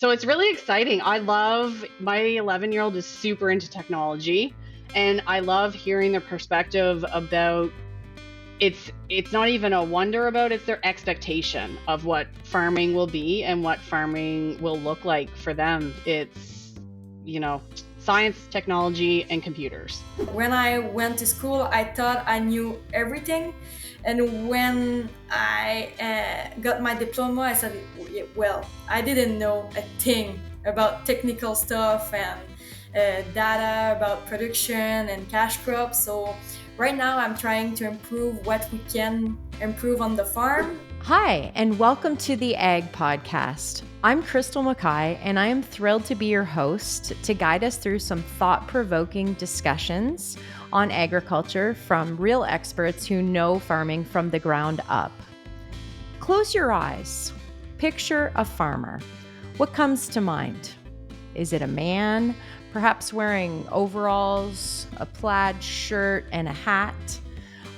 So it's really exciting. My 11-year-old is super into technology, and I love hearing their perspective about it's not even a wonder about, it's their expectation of what farming will be and what farming will look like for them. It's, science, technology, and computers. When I went to school, I thought I knew everything. And when I got my diploma, I said, well, I didn't know a thing about technical stuff and data about production and cash crops. So right now I'm trying to improve what we can improve on the farm. Hi, and welcome to the Ag Podcast. I'm Crystal McKay, and I am thrilled to be your host to guide us through some thought-provoking discussions on agriculture from real experts who know farming from the ground up. Close your eyes. Picture a farmer. What comes to mind? Is it a man, perhaps wearing overalls, a plaid shirt, and a hat?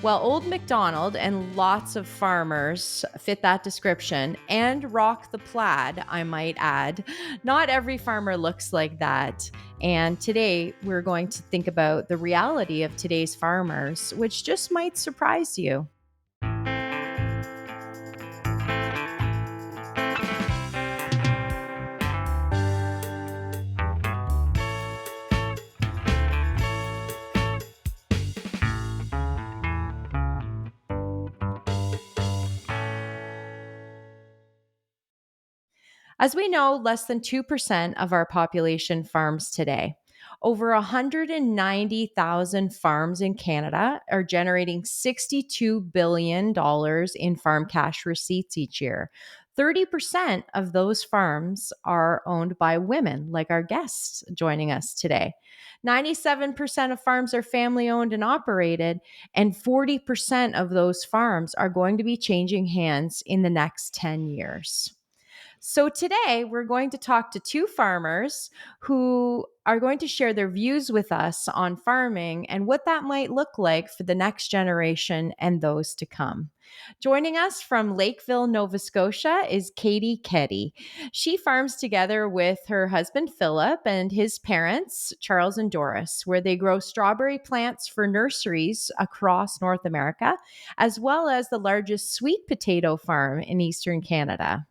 Well, Old MacDonald and lots of farmers fit that description and rock the plaid, I might add. Not every farmer looks like that. And today we're going to think about the reality of today's farmers, which just might surprise you. As we know, less than 2% of our population farms today. Over 190,000 farms in Canada are generating $62 billion in farm cash receipts each year. 30% of those farms are owned by women, like our guests joining us today. 97% of farms are family owned and operated, and 40% of those farms are going to be changing hands in the next 10 years. So today we're going to talk to two farmers who are going to share their views with us on farming and what that might look like for the next generation and those to come. Joining us from Lakeville, Nova Scotia is Katie Keddy. She farms together with her husband Philip and his parents, Charles and Doris, where they grow strawberry plants for nurseries across North America, as well as the largest sweet potato farm in Eastern Canada.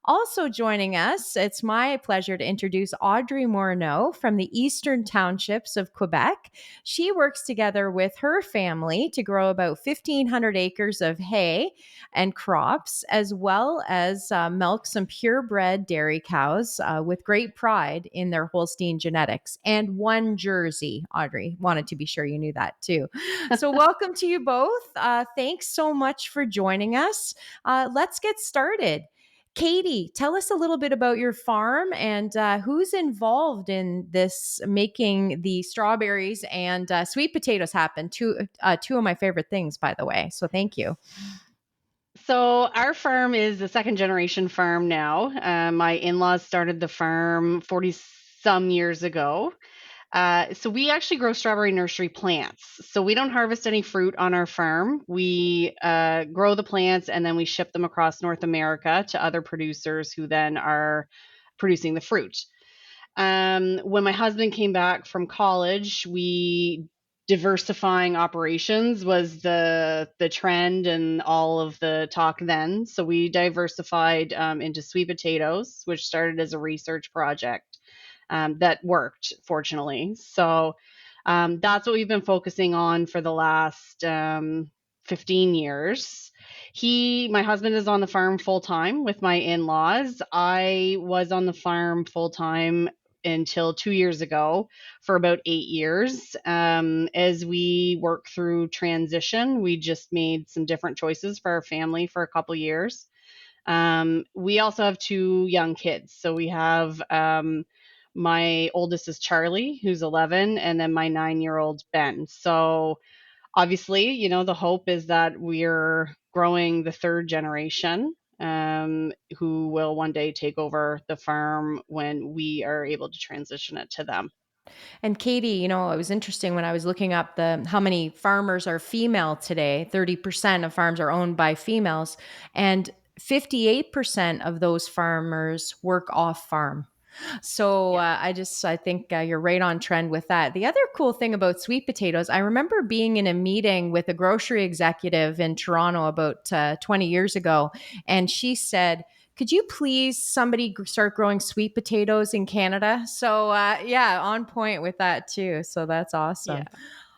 Also joining us, it's my pleasure to introduce Audrey Morneau from the Eastern Townships of Quebec. She works together with her family to grow about 1,500 acres of hay and crops, as well as milk some purebred dairy cows with great pride in their Holstein genetics and one Jersey. Audrey, wanted to be sure you knew that too. So welcome to you both. Thanks so much for joining us. Let's get started. Katie, tell us a little bit about your farm and who's involved in this making the strawberries and sweet potatoes happen. Two of my favorite things, by the way. So thank you. So our farm is a second generation farm now. My in-laws started the farm 40 some years ago. So we actually grow strawberry nursery plants. So we don't harvest any fruit on our farm. We grow the plants and then we ship them across North America to other producers who then are producing the fruit. When my husband came back from college, we diversifying operations was the trend and all of the talk then. So we diversified into sweet potatoes, which started as a research project that worked, fortunately. So that's what we've been focusing on for the last 15 years. My husband is on the farm full time with my in-laws. I was on the farm full time until 2 years ago for about 8 years. As we work through transition, we just made some different choices for our family for a couple years. We also have two young kids. So we have my oldest is Charlie, who's 11, and then my 9-year-old Ben. So obviously, the hope is that we're growing the third generation who will one day take over the farm when we are able to transition it to them. And Katie, it was interesting when I was looking up how many farmers are female today. 30% of farms are owned by females, and 58% of those farmers work off farm. So Yeah. I think you're right on trend with that. The other cool thing about sweet potatoes, I remember being in a meeting with a grocery executive in Toronto about 20 years ago, and she said, "Could you please somebody start growing sweet potatoes in Canada?" So yeah, on point with that too. So that's awesome. Yeah.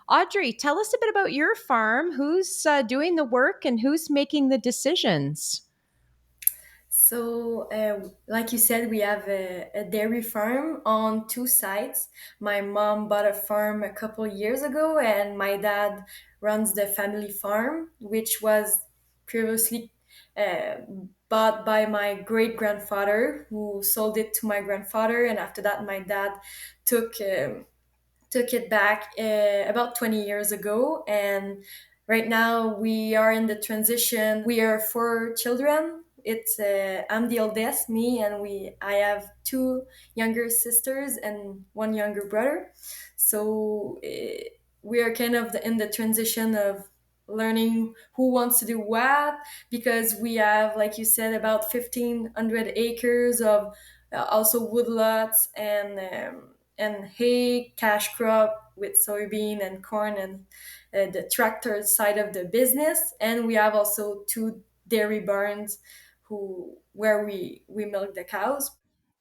Audrey, tell us a bit about your farm. Who's doing the work and who's making the decisions? So, like you said, we have a dairy farm on two sites. My mom bought a farm a couple years ago, and my dad runs the family farm, which was previously uh, bought by my great grandfather, who sold it to my grandfather, and after that, my dad took. Took it back about 20 years ago, and right now we are in the transition. We are four children. It's I'm the oldest, me, and we I have two younger sisters and one younger brother. So we are kind of in the transition of learning who wants to do what, because we have, like you said, about 1,500 acres of also woodlots and hay, cash crop with soybean and corn, and the tractor side of the business. And we have also two dairy barns where we milk the cows.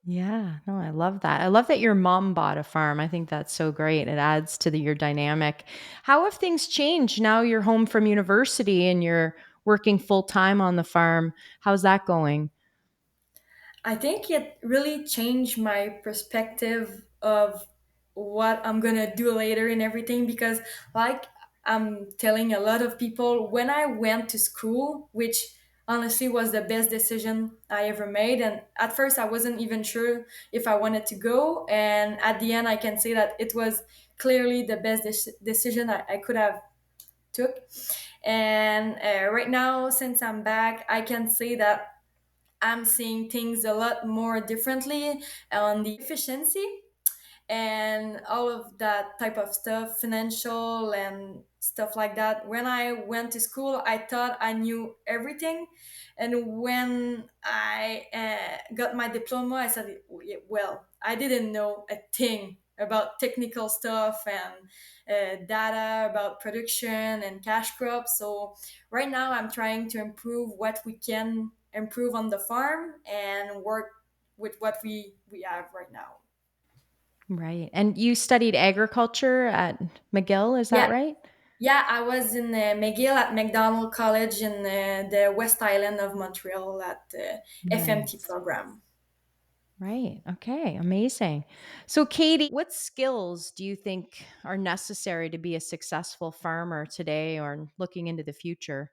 Yeah, no, I love that. I love that your mom bought a farm. I think that's so great. It adds to your dynamic. How have things changed now you're home from university and you're working full time on the farm? How's that going? I think it really changed my perspective of what I'm gonna do later and everything, because, like I'm telling a lot of people, when I went to school, which honestly was the best decision I ever made, and at first I wasn't even sure if I wanted to go, and at the end I can say that it was clearly the best decision I could have took. And right now, since I'm back, I can say that I'm seeing things a lot more differently on the efficiency and all of that type of stuff, financial and stuff like that. When I went to school, I thought I knew everything. And when I got my diploma, I said, well, I didn't know a thing about technical stuff and data about production and cash crops. So right now, I'm trying to improve what we can improve on the farm and work with what we have right now. Right. And you studied agriculture at McGill, is that Yeah, right? yeah. I was in McGill at McDonald College in the West Island of Montreal at the FMT Nice. program. Right. Okay. Amazing. So, Katie, what skills do you think are necessary to be a successful farmer today or looking into the future?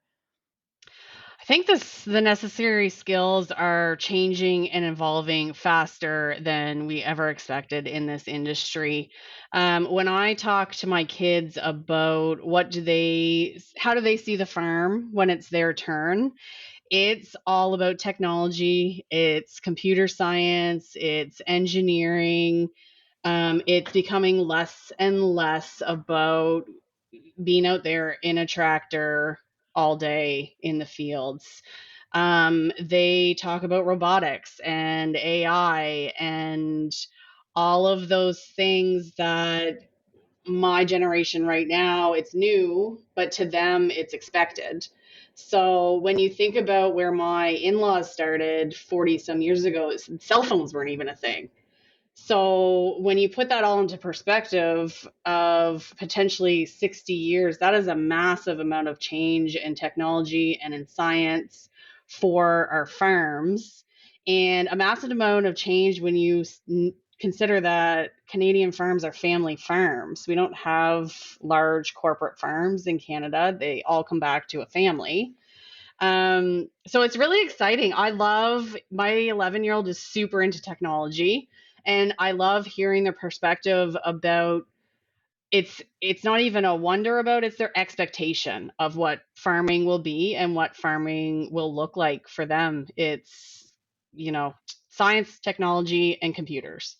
I think the necessary skills are changing and evolving faster than we ever expected in this industry. When I talk to my kids about how do they see the farm when it's their turn, it's all about technology, it's computer science, it's engineering. It's becoming less and less about being out there in a tractor all day in the fields. They talk about robotics and AI and all of those things that my generation right now, it's new, but to them, it's expected. So when you think about where my in laws started 40 some years ago, cell phones weren't even a thing. So when you put that all into perspective of potentially 60 years, that is a massive amount of change in technology and in science for our farms, and a massive amount of change when you consider that Canadian farms are family farms. We don't have large corporate farms in Canada. They all come back to a family. So it's really exciting. I love my 11-year-old is super into technology, and I love hearing their perspective about it's not even a wonder about, it's their expectation of what farming will be and what farming will look like for them. It's, you know, science, technology, and computers.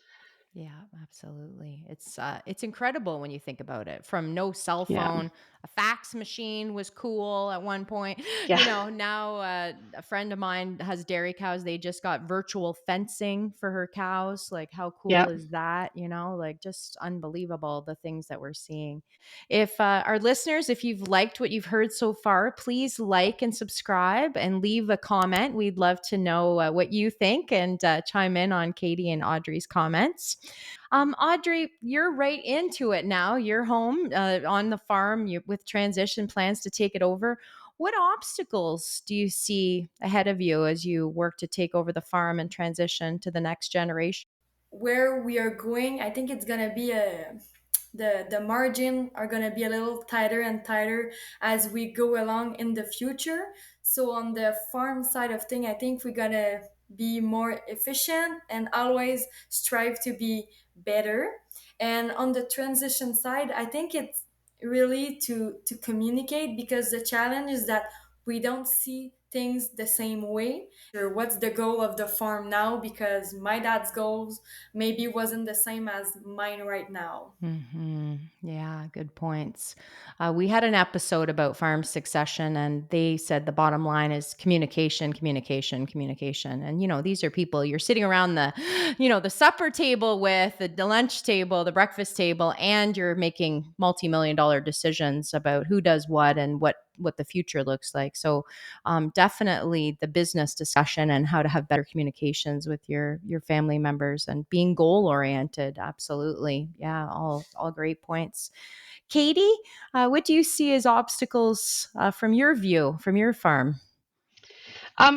Yeah, absolutely. It's incredible when you think about it. From no cell Yeah. phone, a fax machine was cool at one point. Yeah. Now a friend of mine has dairy cows. They just got virtual fencing for her cows. Like, how Yeah. cool is that? Like, just unbelievable the things that we're seeing. If our listeners, if you've liked what you've heard so far, please like and subscribe and leave a comment. We'd love to know what you think, and chime in on Keddy and Audrey's comments. Audrey, you're right into it now. You're home on the farm with transition plans to take it over. What obstacles do you see ahead of you as you work to take over the farm and transition to the next generation? Where we are going, I think it's gonna be the margin are going to be a little tighter and tighter as we go along in the future. So on the farm side of thing, I think we're going to be more efficient and always strive to be better. And on the transition side, I think it's really to communicate, because the challenge is that we don't see things the same way. Or what's the goal of the farm now, because my dad's goals maybe wasn't the same as mine right now. Yeah, good points. We had an episode about farm succession, and they said the bottom line is communication, communication, communication. And these are people you're sitting around the supper table with, the lunch table, the breakfast table, and you're making multi-million-dollar decisions about who does what and what the future looks like. So definitely the business discussion and how to have better communications with your family members and being goal oriented. Absolutely, yeah, all great points. Keddy, what do you see as obstacles from your view, from your farm?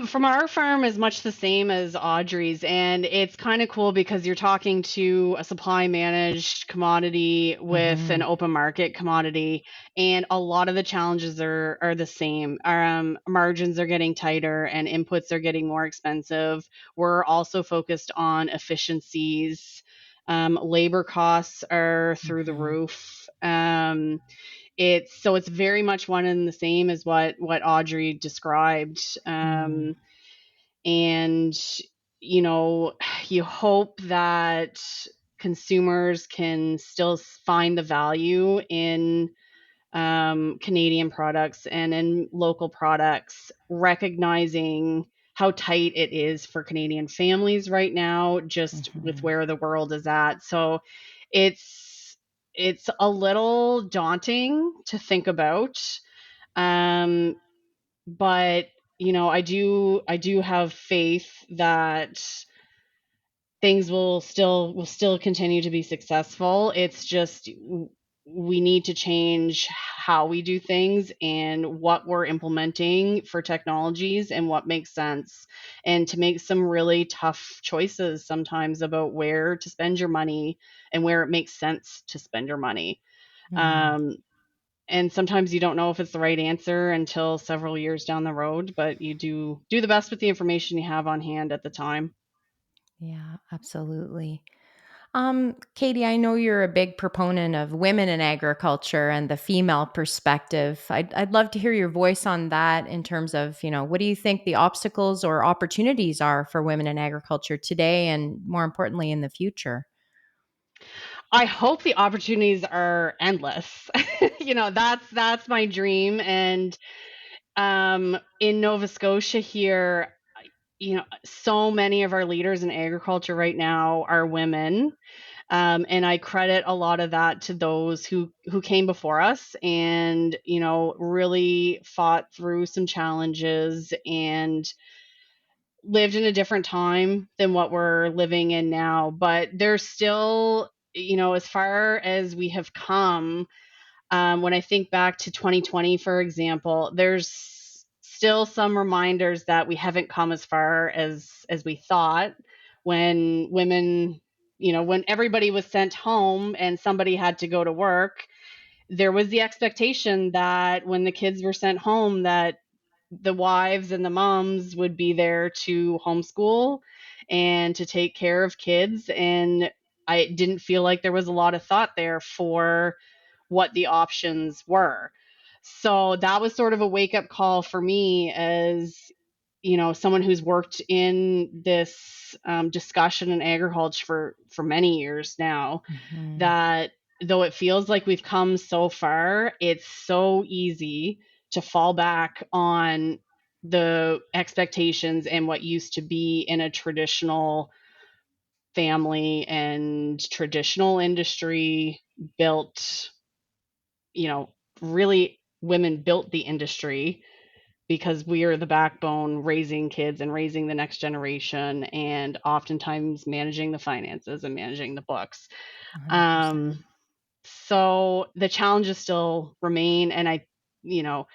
From our farm is much the same as Audrey's, and it's kind of cool because you're talking to a supply managed commodity with an Mm-hmm. open market commodity, and a lot of the challenges are the same. Our margins are getting tighter, and inputs are getting more expensive. We're also focused on efficiencies. Labor costs are through the Mm-hmm. roof. It's very much one and the same as what Audrey described. And you know, you hope that consumers can still find the value in Canadian products and in local products, recognizing how tight it is for Canadian families right now, just with Mm-hmm. where the world is at. So it's a little daunting to think about. Um, but I do have faith that things will still continue to be successful. It's just we need to change how we do things and what we're implementing for technologies and what makes sense, and to make some really tough choices sometimes about where to spend your money and where it makes sense to spend your money. Mm-hmm. um, and sometimes you don't know if it's the right answer until several years down the road, but you do the best with the information you have on hand at the time. Yeah, absolutely. Keddy, I know you're a big proponent of women in agriculture and the female perspective. I'd love to hear your voice on that in terms of, what do you think the obstacles or opportunities are for women in agriculture today and more importantly in the future? I hope the opportunities are endless. That's my dream. And in Nova Scotia here, so many of our leaders in agriculture right now are women. And I credit a lot of that to those who came before us and really fought through some challenges and lived in a different time than what we're living in now. But there's still, as far as we have come, when I think back to 2020, for example, there's still some reminders that we haven't come as far as we thought. When women, when everybody was sent home and somebody had to go to work, there was the expectation that when the kids were sent home, that the wives and the moms would be there to homeschool and to take care of kids. And I didn't feel like there was a lot of thought there for what the options were. So that was sort of a wake up call for me as, someone who's worked in this discussion in agriculture for many years now, Mhm. that though it feels like we've come so far, it's so easy to fall back on the expectations and what used to be in a traditional family and traditional industry built, you know, really women built the industry because we are the backbone raising kids and raising the next generation and oftentimes managing the finances and managing the books. 100%. Um, so the challenges still remain. And you know,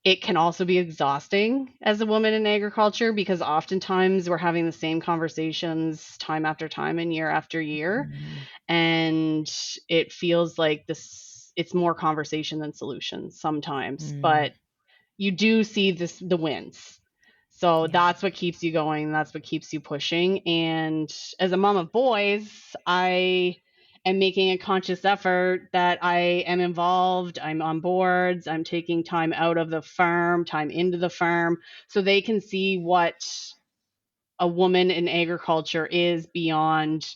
it can also be exhausting as a woman in agriculture because oftentimes we're having the same conversations time after time and year after year. Mhm. And it feels like it's more conversation than solutions sometimes. Mm. But you do see the wins. So Yeah. that's what keeps you going. That's what keeps you pushing. And as a mom of boys, I am making a conscious effort that I am involved. I'm on boards. I'm taking time out of the farm, time into the farm, so they can see what a woman in agriculture is beyond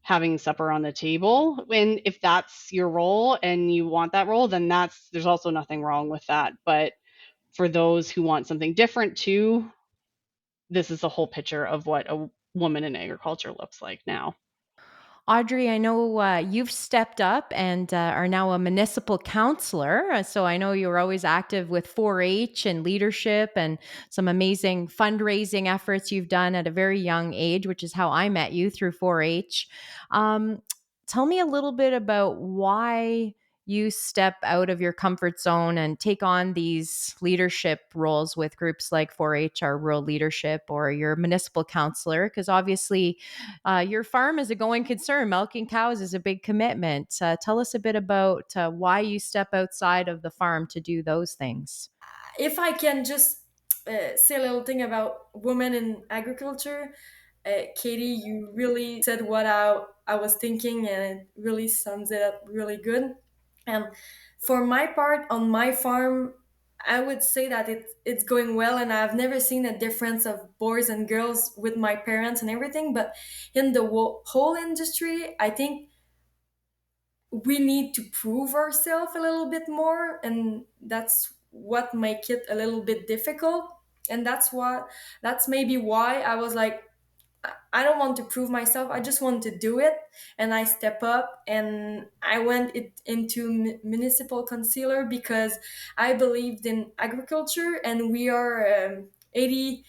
having supper on the table. And if that's your role and you want that role, then there's also nothing wrong with that. But for those who want something different too, this is the whole picture of what a woman in agriculture looks like now. Audrey, I know you've stepped up and are now a municipal counselor. So I know you were always active with 4 H and leadership and some amazing fundraising efforts you've done at a very young age, which is how I met you through 4 H. Um, Tell me a little bit about why you step out of your comfort zone and take on these leadership roles with groups like 4 H or Rural Leadership or your municipal counselor, because obviously your farm is a going concern. Milking cows is a big commitment. Tell us a bit about why you step outside of the farm to do those things. If I can just say a little thing about women in agriculture, Katie, you really said what I was thinking, and it really sums it up really good. And for my part, on my farm, I would say that it's going well, and I've never seen a difference of boys and girls with my parents and everything. But in the whole industry, I think we need to prove ourselves a little bit more, and that's what make it a little bit difficult. And that's maybe why I was like, I don't want to prove myself, I just want to do it. And I step up and I went into municipal concealer because I believed in agriculture, and we are 80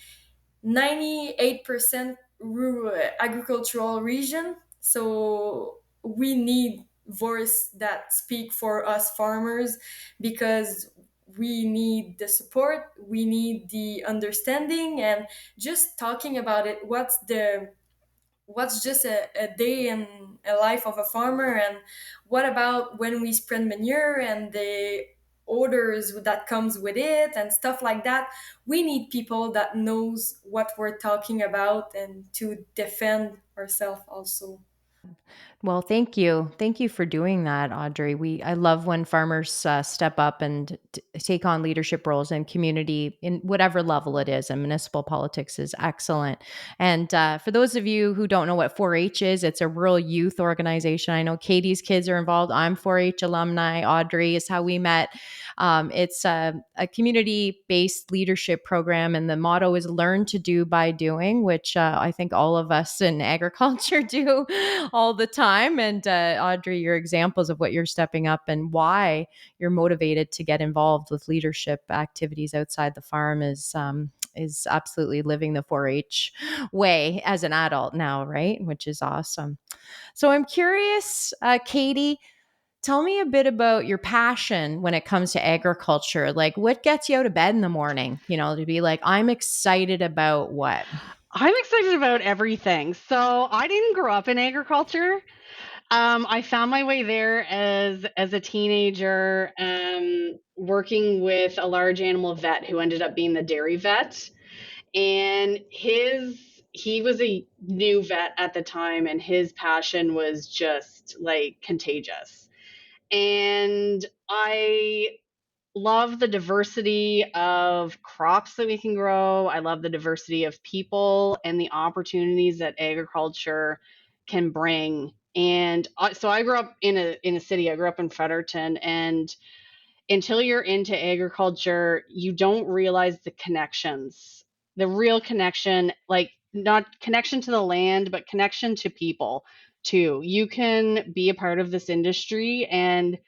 98% rural agricultural region. So we need voice that speak for us farmers, because we need the support, we need the understanding, and just talking about it. What's just a day in a life of a farmer, and what about when we spread manure and the odors that comes with it and stuff like that. We need people that knows what we're talking about and to defend ourselves also. Well, thank you. Thank you for doing that, Audrey. I love when farmers step up and take on leadership roles in community in whatever level it is, and municipal politics is excellent. And for those of you who don't know what 4-H is, it's a rural youth organization. I know Katie's kids are involved. I'm 4-H alumni. Audrey is how we met. It's a community-based leadership program, and the motto is "Learn to do by doing," which I think all of us in agriculture do all the time. And Audrey, your examples of what you're stepping up and why you're motivated to get involved with leadership activities outside the farm is absolutely living the 4-H way as an adult now, right? Which is awesome. So I'm curious, Katie, tell me a bit about your passion when it comes to agriculture. Like, what gets you out of bed in the morning? To be like, I'm excited about what? I'm excited about everything. So I didn't grow up in agriculture. I found my way there as a teenager, working with a large animal vet who ended up being the dairy vet. And he was a new vet at the time, and his passion was just like contagious. And I love the diversity of crops that we can grow. I love the diversity of people and the opportunities that agriculture can bring. And so I grew up in a city. I grew up in Fredericton, and until you're into agriculture, you don't realize the connections, the real connection, like not connection to the land, but connection to people too. You can be a part of this industry and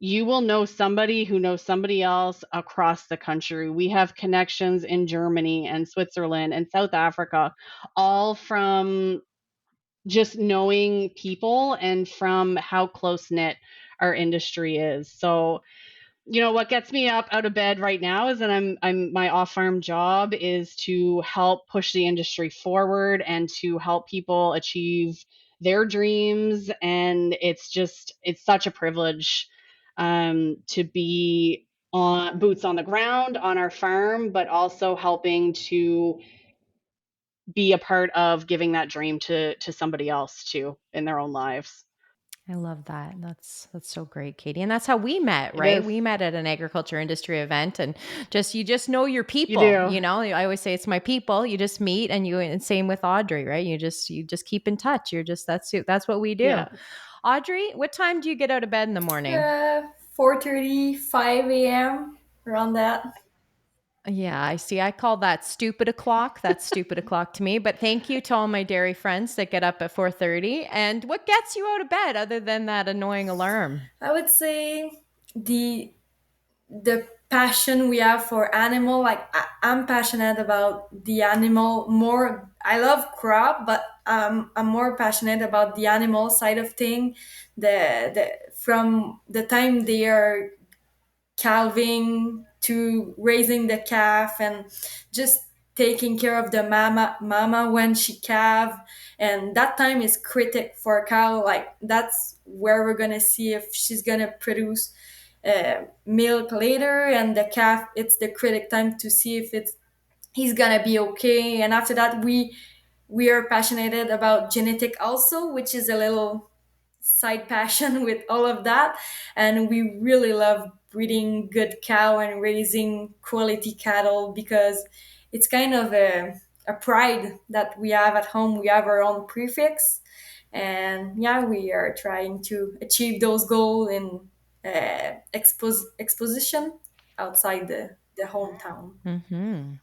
you will know somebody who knows somebody else across the country. We have connections in Germany and Switzerland and South Africa, all from just knowing people and from how close knit our industry is. So, what gets me up out of bed right now is that I'm my off-farm job is to help push the industry forward and to help people achieve their dreams. And it's such a privilege to be on boots on the ground on our farm, but also helping to be a part of giving that dream to somebody else too in their own lives. I love that. That's so great, Katie. And that's how we met, It right? is. We met at an agriculture industry event, and you just know your You people, do. I always say it's my people. You just meet, and same with Audrey, right? You just keep in touch. That's what we do. Yeah. Audrey, what time do you get out of bed in the morning? 4:30, 5 a.m. around that. Yeah, I see. I call that stupid o'clock. That's stupid o'clock to me. But thank you to all my dairy friends that get up at 4:30. And what gets you out of bed other than that annoying alarm? I would say the passion we have for animal. Like I'm passionate about the animal more. I love crop, but I'm more passionate about the animal side of thing. The from the time they are calving to raising the calf and just taking care of the mama when she calve, and that time is critic for a cow. Like that's where we're gonna see if she's gonna produce milk later, and the calf, it's the critic time to see if it's he's gonna be okay. And after that, we are passionate about genetic also, which is a little side passion with all of that. And we really love breeding good cow and raising quality cattle, because it's kind of a pride that we have at home. We have our own prefix, and yeah, we are trying to achieve those goals in exposition outside the hometown. Hmm.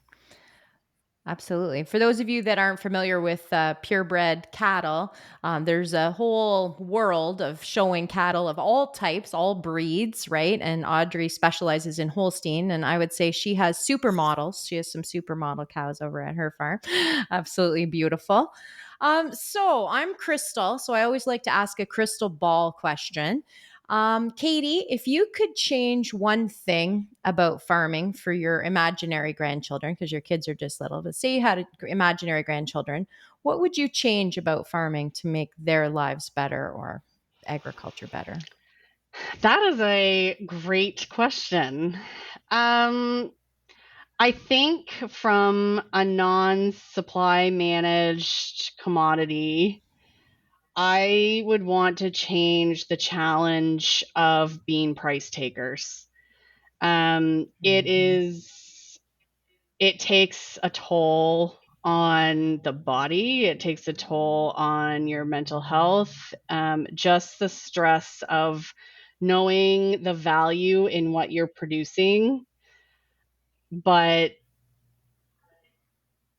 Absolutely. For those of you that aren't familiar with purebred cattle, there's a whole world of showing cattle of all types, all breeds, right? And Audrey specializes in Holstein, and I would say she has supermodels. She has some supermodel cows over at her farm. Absolutely beautiful. So I'm Crystal. So I always like to ask a crystal ball question. Katie, if you could change one thing about farming for your imaginary grandchildren, because your kids are just little, but say you had imaginary grandchildren, what would you change about farming to make their lives better or agriculture better? That is a great question. Um, I think from a non-supply managed commodity, I would want to change the challenge of being price takers. It Hmm. is, it takes a toll on the body, it takes a toll on your mental health. Just the stress of knowing the value in what you're producing, but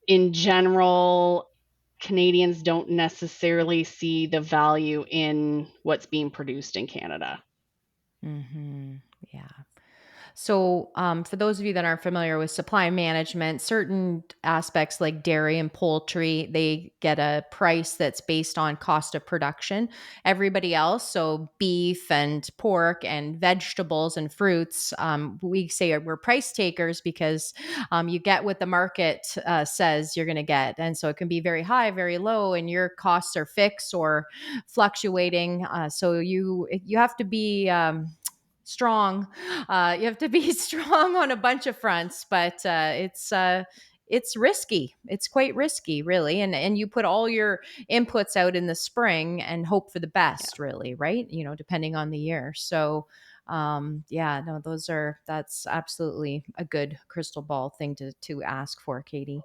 in general, Canadians don't necessarily see the value in what's being produced in Canada. Hmm. Yeah. So, for those of you that aren't familiar with supply management, certain aspects like dairy and poultry, they get a price that's based on cost of production. Everybody else, so beef and pork and vegetables and fruits, we say we're price takers because you get what the market says you're going to get. And so it can be very high, very low, and your costs are fixed or fluctuating. So you have to be strong. You have to be strong on a bunch of fronts, but it's risky. It's quite risky, really. And you put all your inputs out in the spring and hope for the Yeah. best, really, right? Depending on the year. So Yeah, no, that's absolutely a good crystal ball thing to ask for, Katie.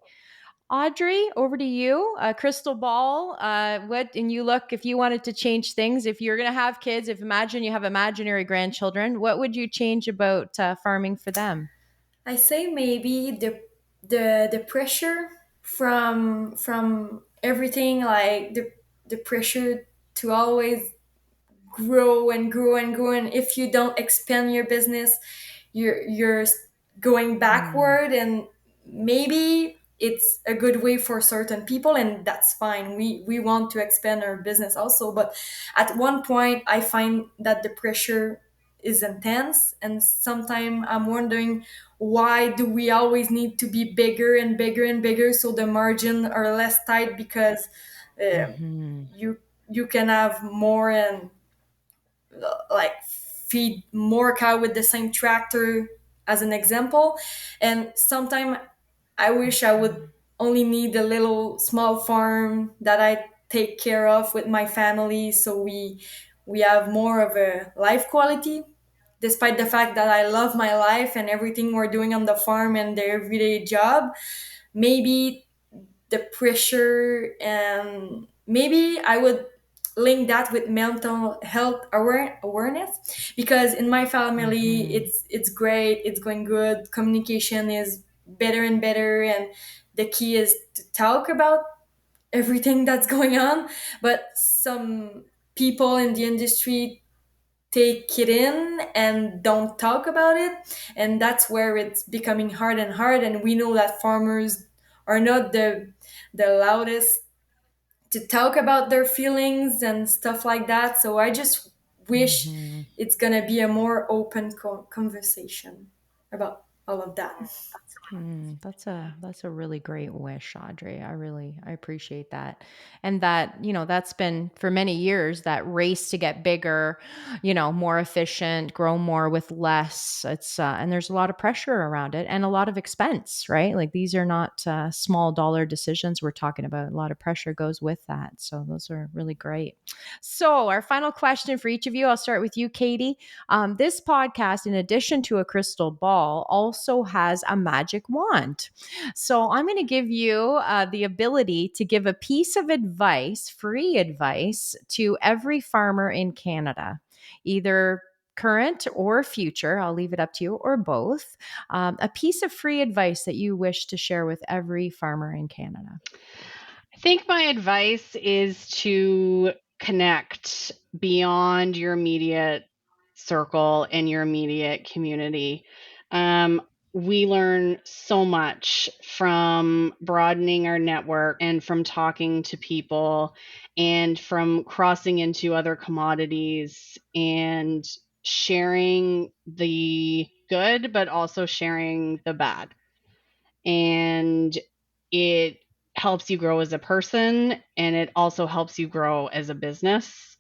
Audrey, over to you. Crystal ball. What and you look if you wanted to change things. If you're gonna have kids, if imagine you have imaginary grandchildren, what would you change about farming for them? I say maybe the pressure from everything, like the pressure to always grow and grow and grow, and if you don't expand your business, you're going Mm, backward. And maybe it's a good way for certain people, and that's fine. We want to expand our business also, but at one point I find that the pressure is intense, and sometimes I'm wondering, why do we always need to be bigger and bigger and bigger so the margin are less tight? Because uh, mhm, you you can have more and like feed more cow with the same tractor, as an example. And sometimes I wish I would only need a little small farm that I take care of with my family, so we have more of a life quality, despite the fact that I love my life and everything we're doing on the farm and the everyday job. Maybe the pressure, and maybe I would link that with mental health awareness, because in my family mhm, it's great, it's going good, communication is better and better, and the key is to talk about everything that's going on. But some people in the industry take it in and don't talk about it, and that's where it's becoming hard and hard. And we know that farmers are not the loudest to talk about their feelings and stuff like that. So I just wish mhm. it's gonna be a more open conversation about all of that. That's a really great wish, Audrey. I appreciate that, and that that's been for many years that race to get bigger, more efficient, grow more with less. It's and there's a lot of pressure around it and a lot of expense, right? Like these are not small dollar decisions we're talking about. A lot of pressure goes with that. So those are really great. So our final question for each of you. I'll start with you, Katie. This podcast, in addition to a crystal ball, also has a magic wand. So I'm going to give you the ability to give a piece of advice, free advice, to every farmer in Canada, either current or future. I'll leave it up to you, or both. A piece of free advice that you wish to share with every farmer in Canada. I think my advice is to connect beyond your immediate circle and your immediate community. Um, we learn so much from broadening our network and from talking to people and from crossing into other commodities and sharing the good, but also sharing the bad. And it helps you grow as a person, and it also helps you grow as a business.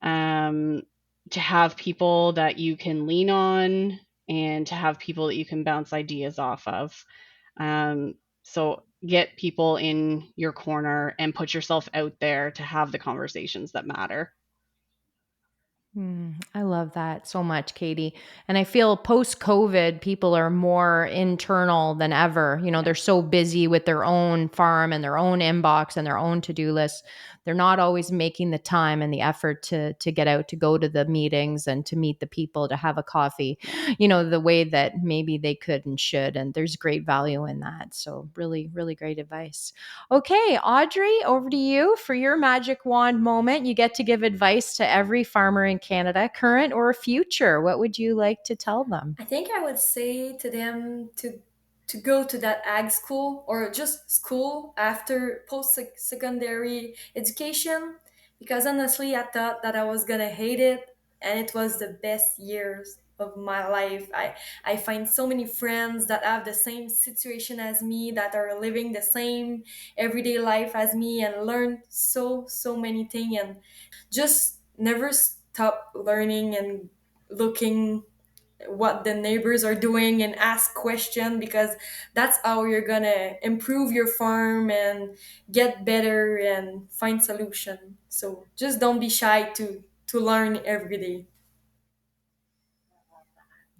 Um, to have people that you can lean on and to have people that you can bounce ideas off of. Um, so get people in your corner and put yourself out there to have the conversations that matter. I love that so much, Katie. And I feel post COVID, people are more internal than ever. Yeah. They're so busy with their own farm and their own inbox and their own to do list. They're not always making the time and the effort to get out, to go to the meetings and to meet the people, to have a coffee, the way that maybe they could and should. And there's great value in that. So, really, really great advice. Okay, Audrey, over to you for your magic wand moment. You get to give advice to every farmer in Canada, current or future. What would you like to tell them? I think I would say to them to go to that ag school, or just school after post secondary education, because honestly I thought that I was gonna hate it, and it was the best years of my life. I find so many friends that have the same situation as me, that are living the same everyday life as me, and learn so many things, and just never stop learning and looking what the neighbors are doing and ask questions, because that's how you're gonna improve your farm and get better and find solution. So just don't be shy to learn every day.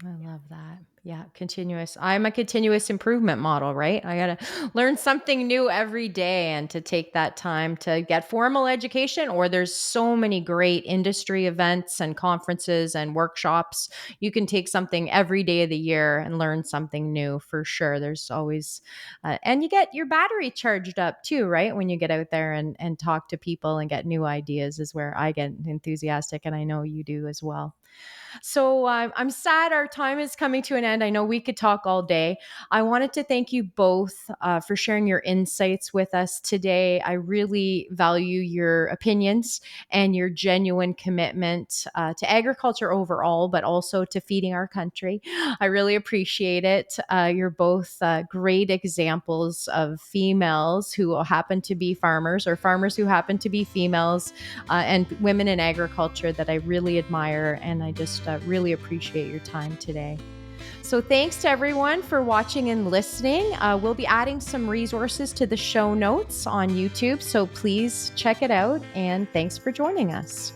I love that. Yeah, continuous. I'm a continuous improvement model, right? I got to learn something new every day and to take that time to get formal education, or there's so many great industry events and conferences and workshops. You can take something every day of the year and learn something new for sure. There's always, and you get your battery charged up too, right? When you get out there and talk to people and get new ideas is where I get enthusiastic. And I know you do as well. So I'm sad our time is coming to an end. I know we could talk all day. I wanted to thank you both for sharing your insights with us today. I really value your opinions and your genuine commitment to agriculture overall, but also to feeding our country. I really appreciate it. You're both great examples of females who happen to be farmers or farmers who happen to be females and women in agriculture that I really admire. And I just really appreciate your time today. So thanks to everyone for watching and listening. We'll be adding some resources to the show notes on YouTube. So please check it out. And thanks for joining us.